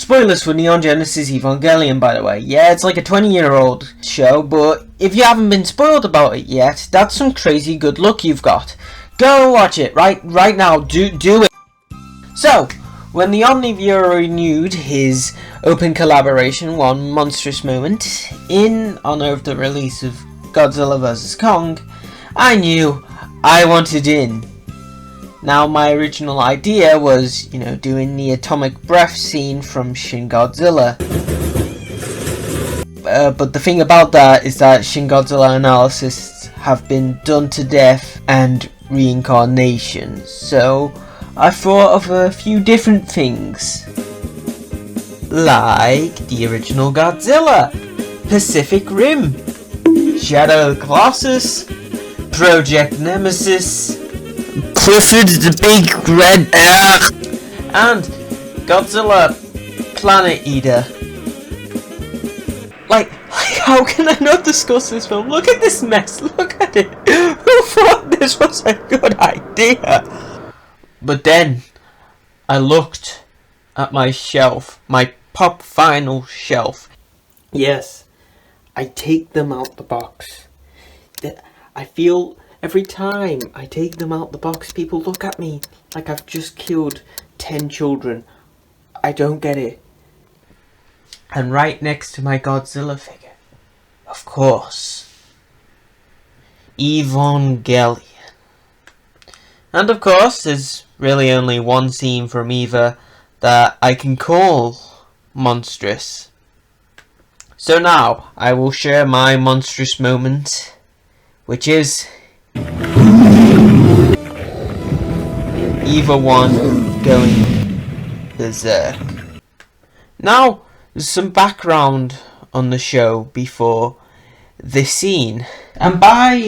Spoilers for Neon Genesis Evangelion, by the way. Yeah, it's like a 20-year-old show, but if you haven't been spoiled about it yet, that's some crazy good luck you've got. Go watch it right now. Do it. So, when the Omniviewer renewed his open collaboration One Monstrous Moment in honor of the release of Godzilla vs. Kong, I knew I wanted in. Now, my original idea was, doing the atomic breath scene from Shin Godzilla. But the thing about that is that Shin Godzilla analysis have been done to death and reincarnation. So, I thought of a few different things. Like the original Godzilla, Pacific Rim, Shadow of the Colossus, Project Nemesis, Clifford the Big Red and Godzilla Planet Eater. Like, how can I not discuss this film? Look at this mess, look at it. Who thought this was a good idea? But then, I looked at my shelf, my Pop Vinyl shelf. Yes, I take them out the box. I feel every time I take them out the box, people look at me like I've just killed 10 children. I don't get it. And right next to my Godzilla figure, of course, Evangelion. And of course, there's really only one scene from Eva that I can call monstrous. So now, I will share my monstrous moment, which is Eva 1 going berserk. Now, there's some background on the show before this scene. And by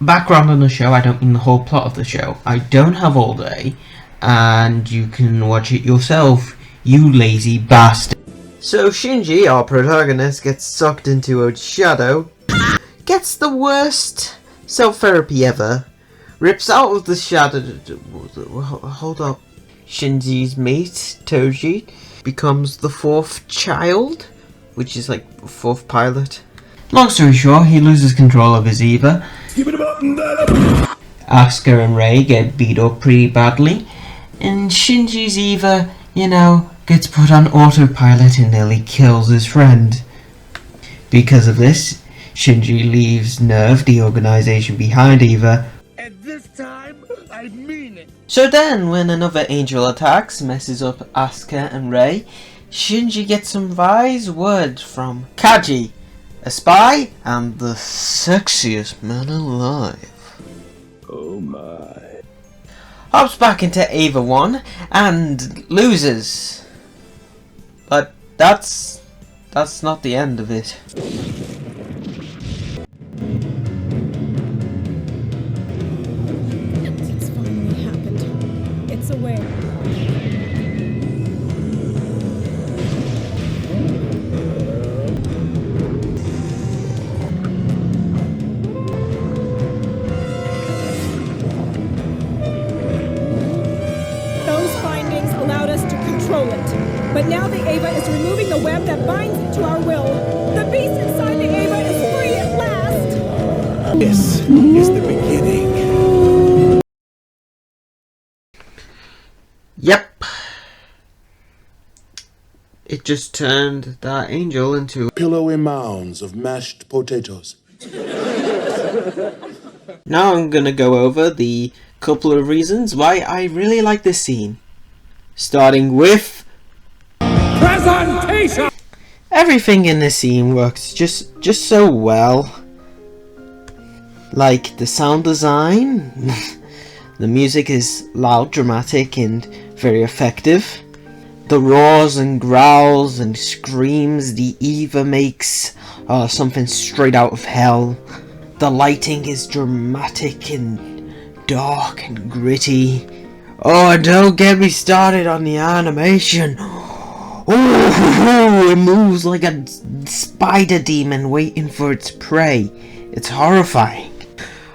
background on the show, I don't mean the whole plot of the show. I don't have all day, and you can watch it yourself, you lazy bastard. So Shinji, our protagonist, gets sucked into a shadow, gets the worst self-therapy ever, rips out of the shadow. Hold up. Shinji's mate, Toji, becomes the fourth child, which is like fourth pilot. Long story short, he loses control of his Eva. Asuka and Rei get beat up pretty badly, and Shinji's Eva, gets put on autopilot and nearly kills his friend. Because of this, Shinji leaves NERV, the organization behind Eva. And this time, I mean it. So then, when another angel attacks, messes up Asuka and Rei, Shinji gets some wise words from Kaji, a spy and the sexiest man alive. Oh my. Hops back into Eva 1 and loses. But that's not the end of it. It's finally happened. It's aware. Those findings allowed us to control it. But now the Eva is removing the web that binds it to our will. The beast inside the Eva is free at last! This is the beginning. Yep. It just turned that angel into Pillowy mounds of mashed potatoes. Now I'm gonna go over the couple of reasons why I really like this scene. Starting with Presentation! everything in this scene works just so well. Like the sound design, the music is loud, dramatic, and very effective. The roars and growls and screams the Eva makes are something straight out of hell. The lighting is dramatic and dark and gritty. Oh, and don't get me started on the animation. Oh, it moves like a spider demon waiting for its prey. It's horrifying.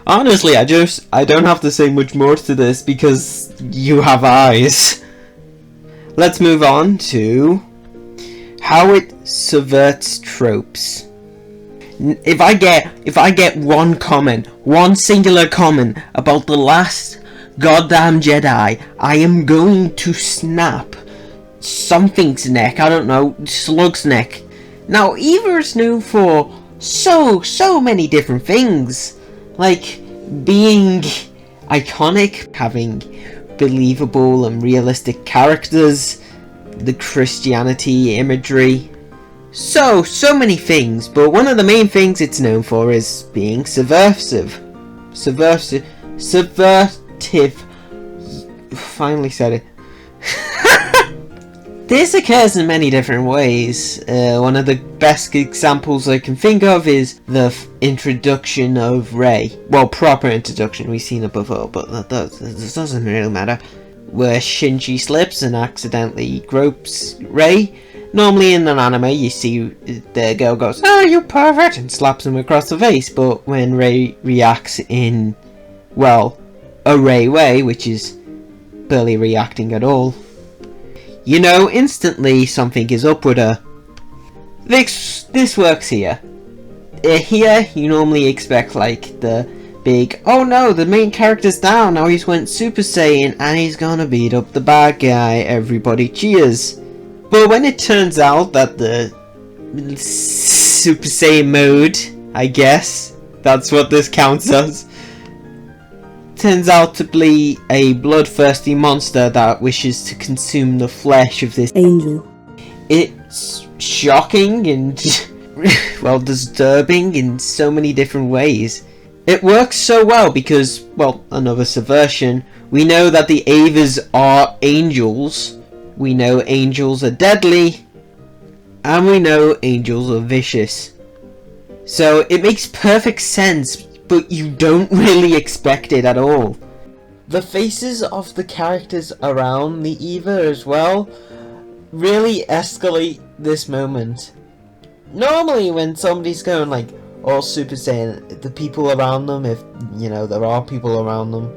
Honestly, I don't have to say much more to this because you have eyes. Let's move on to how it subverts tropes. If I get one comment, one singular comment about the last goddamn Jedi, I am going to snap something's neck. I don't know, Slug's neck. Now, Eva is known for so many different things, like being iconic, having believable and realistic characters, the Christianity imagery, so many things, but one of the main things it's known for is being subversive. Finally said it. This occurs in many different ways. One of the best examples I can think of is the introduction of Rey. Well, proper introduction, we've seen it before, but that doesn't really matter. Where Shinji slips and accidentally gropes Rey. Normally in an anime you see the girl goes, "Oh, you pervert," and slaps him across the face, but when Rey reacts in, well, a Rey way, which is barely reacting at all, you know instantly something is up with her. This works here. Here you normally expect like the big, "Oh no, the main character's down, now he's went Super Saiyan and he's gonna beat up the bad guy, everybody cheers." But when it turns out that the Super Saiyan mode, I guess that's what this counts as, turns out to be a bloodthirsty monster that wishes to consume the flesh of this angel, it's shocking and well, disturbing in so many different ways. It works so well because, well, another subversion. We know that the Evas are angels. We know angels are deadly. And we know angels are vicious. So it makes perfect sense, but you don't really expect it at all. The faces of the characters around the Eva as well really escalate this moment. Normally when somebody's going like all Super Saiyan, the people around them, if you know there are people around them,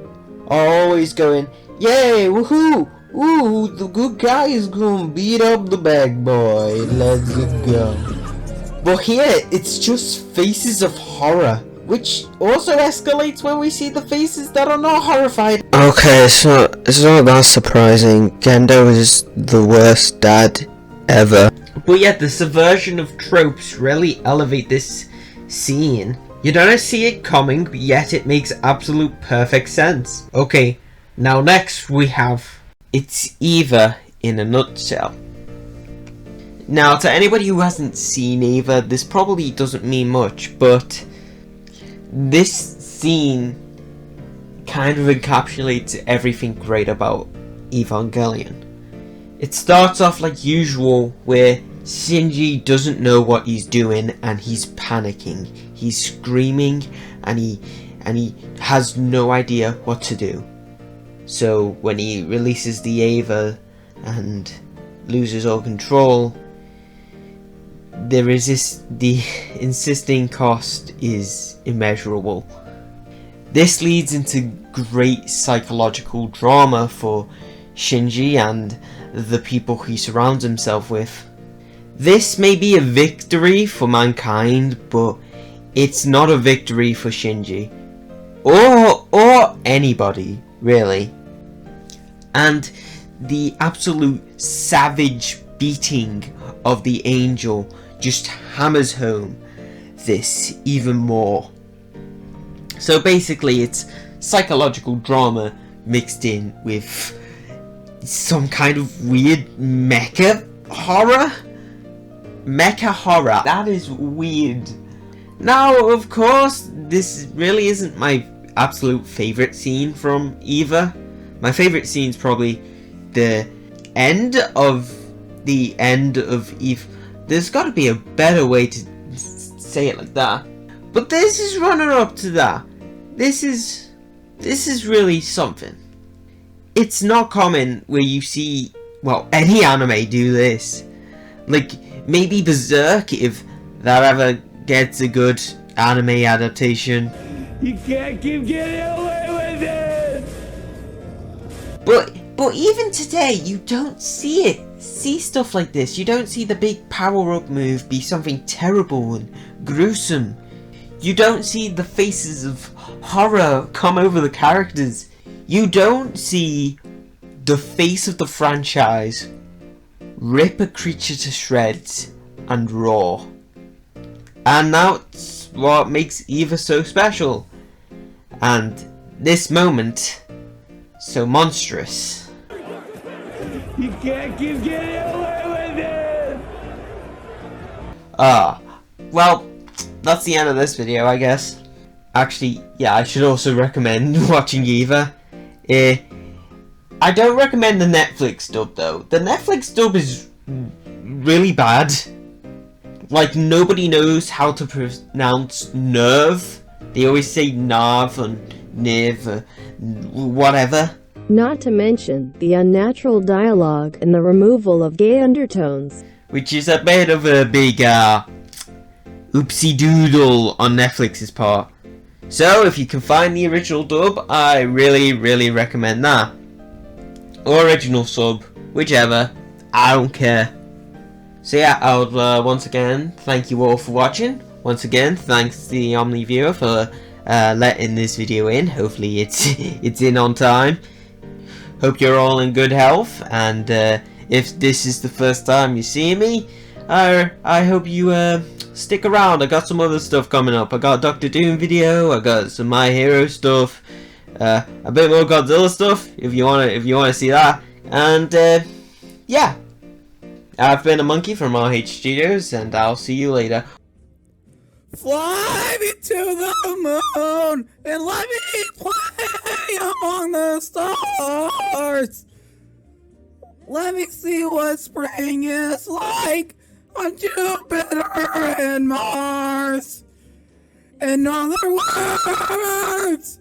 are always going, "Yay, woohoo! Ooh, the good guy is gonna beat up the bad boy, let's go." But here, it's just faces of horror, which also escalates when we see the faces that are not horrified. Okay, it's not that surprising. Gendo is the worst dad ever. But yet, the subversion of tropes really elevate this scene. You don't see it coming, but yet it makes absolute perfect sense. Okay, now next we have it's Eva in a nutshell. Now, to anybody who hasn't seen Eva, this probably doesn't mean much, but this scene kind of encapsulates everything great about Evangelion. It starts off like usual, where Shinji doesn't know what he's doing and he's panicking. He's screaming and he has no idea what to do. So when he releases the Eva and loses all control, the insisting cost is immeasurable. This leads into great psychological drama for Shinji and the people he surrounds himself with. This may be a victory for mankind, but it's not a victory for Shinji. Or anybody, really. And the absolute savage beating of the angel just hammers home this even more. So basically it's psychological drama mixed in with some kind of weird mecha horror. That is weird. Now, of course, this really isn't my absolute favourite scene from Eva. My favourite scene is probably the end of Eve. There's got to be a better way to say it like that. But this is runner up to that. This is really something. It's not common where you see, well, any anime do this. Like, maybe Berserk, if that ever gets a good anime adaptation. You can't keep getting away with it! But But even today, you don't see stuff like this. You don't see the big power-up move be something terrible and gruesome. You don't see the faces of horror come over the characters. You don't see the face of the franchise rip a creature to shreds and roar. And that's what makes Eva so special. And this moment so monstrous. You can't keep getting away with it! Well, that's the end of this video, I guess. Actually, yeah, I should also recommend watching Eva. I don't recommend the Netflix dub though. The Netflix dub is really bad. Like, nobody knows how to pronounce nerve. They always say narv and niv, whatever. Not to mention the unnatural dialogue and the removal of gay undertones. Which is a bit of a big oopsie doodle on Netflix's part. So if you can find the original dub, I really recommend that. Or original sub, whichever, I don't care. So yeah, I would once again thank you all for watching. Once again, thanks to the Omni viewer for letting this video in. Hopefully it's in on time. Hope you're all in good health, and if this is the first time you see me, I hope you stick around. I got some other stuff coming up. I got a Doctor Doom video, I got some My Hero stuff, a bit more Godzilla stuff if you wanna see that. And yeah, I've been a monkey from RH Studios, and I'll see you later. Fly me to the moon and let me play among the stars. Let me see what spring is like on Jupiter and Mars. In other words,